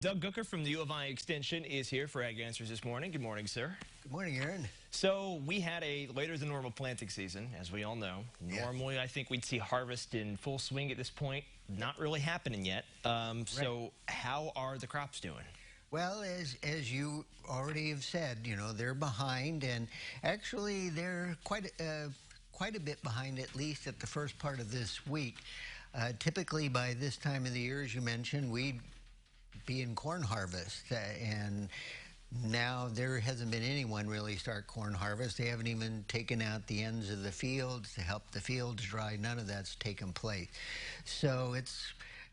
Doug Gucker from the U of I Extension is here for Ag Answers this morning. Good morning, sir. Good morning, Aaron. So we had a later than normal planting season, as we all know. Normally, I think we'd see harvest in full swing at this point. Not really happening yet. So how are the crops doing? Well, as you already have said, they're behind, and actually they're quite a bit behind, at least at the first part of this week. Typically, by this time of the year, as you mentioned, we'd be in corn harvest, and now there hasn't been anyone really start corn harvest. They haven't even taken out the ends of the fields to help the fields dry. None of that's taken place. So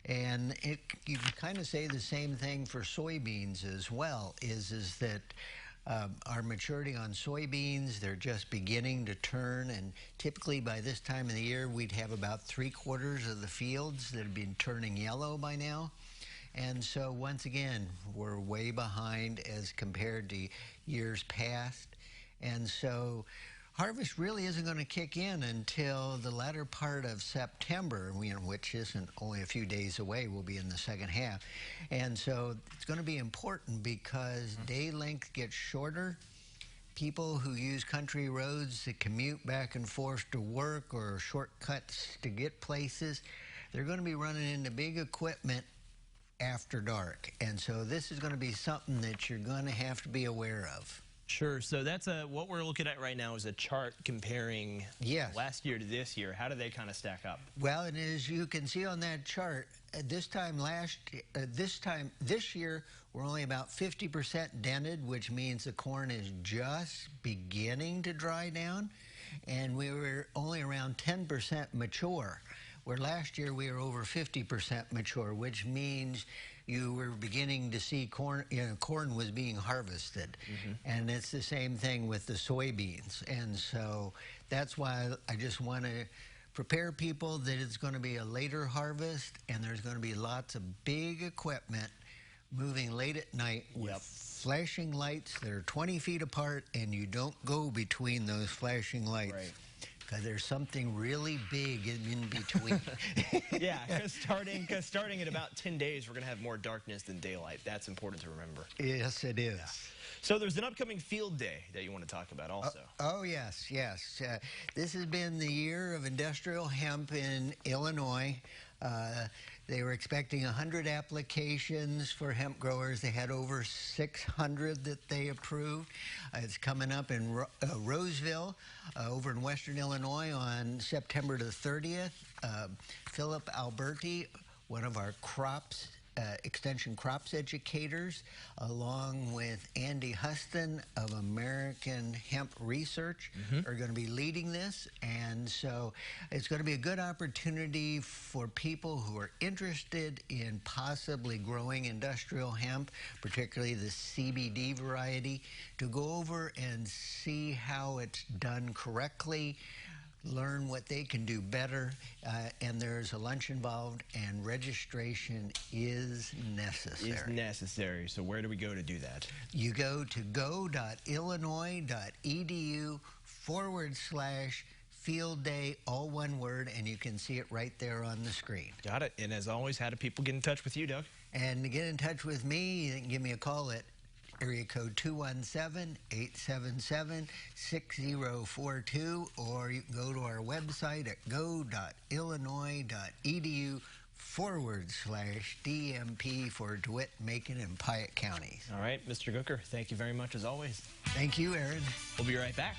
you can kind of say the same thing for soybeans as well, is that our maturity on soybeans, they're just beginning to turn, and typically by this time of the year, we'd have about 3/4 of the fields that have been turning yellow by now. And so once again, we're way behind as compared to years past. And so harvest really isn't going to kick in until the latter part of September, which isn't only a few days away. We'll be in the second half. And so it's going to be important because day length gets shorter. People who use country roads to commute back and forth to work or shortcuts to get places, they're going to be running into big equipment after dark. And so this is going to be something that you're going to have to be aware of. Sure. So that's what we're looking at right now is a chart comparing last year to this year. How do they kind of stack up? Well, and as you can see on that chart, this year, we're only about 50% dented, which means the corn is just beginning to dry down, and we were only around 10% mature. Where last year we were over 50% mature, which means you were beginning to see corn, corn was being harvested. And it's the same thing with the soybeans. And so that's why I just want to prepare people that it's going to be a later harvest, and there's going to be lots of big equipment moving late at night with flashing lights that are 20 feet apart, and you don't go between those flashing lights. Right. Because there's something really big in between. Yeah, because starting in about 10 days, we're going to have more darkness than daylight. That's important to remember. Yes, it is. Yeah. So there's an upcoming field day that you want to talk about also. Oh yes. This has been the year of industrial hemp in Illinois. They were expecting 100 applications for hemp growers. They had over 600 that they approved. It's coming up in Roseville, over in western Illinois on September the 30th. Philip Alberti, one of our extension crops educators, along with Andy Huston of American Hemp Research, are going to be leading this. And so it's going to be a good opportunity for people who are interested in possibly growing industrial hemp, particularly the CBD variety, to go over and see how it's done correctly, learn what they can do better, and there's a lunch involved, and registration is necessary. So where do we go to do that? You go to go.illinois.edu/field day, all one word, and you can see it right there on the screen. Got it. And as always, how do people get in touch with you, Doug? And to get in touch with me, you can give me a call at area code 217-877-6042, or you can go to our website at go.illinois.edu/DMP for DeWitt, Macon, and Piatt counties. All right, Mr. Gucker, thank you very much as always. Thank you, Aaron. We'll be right back.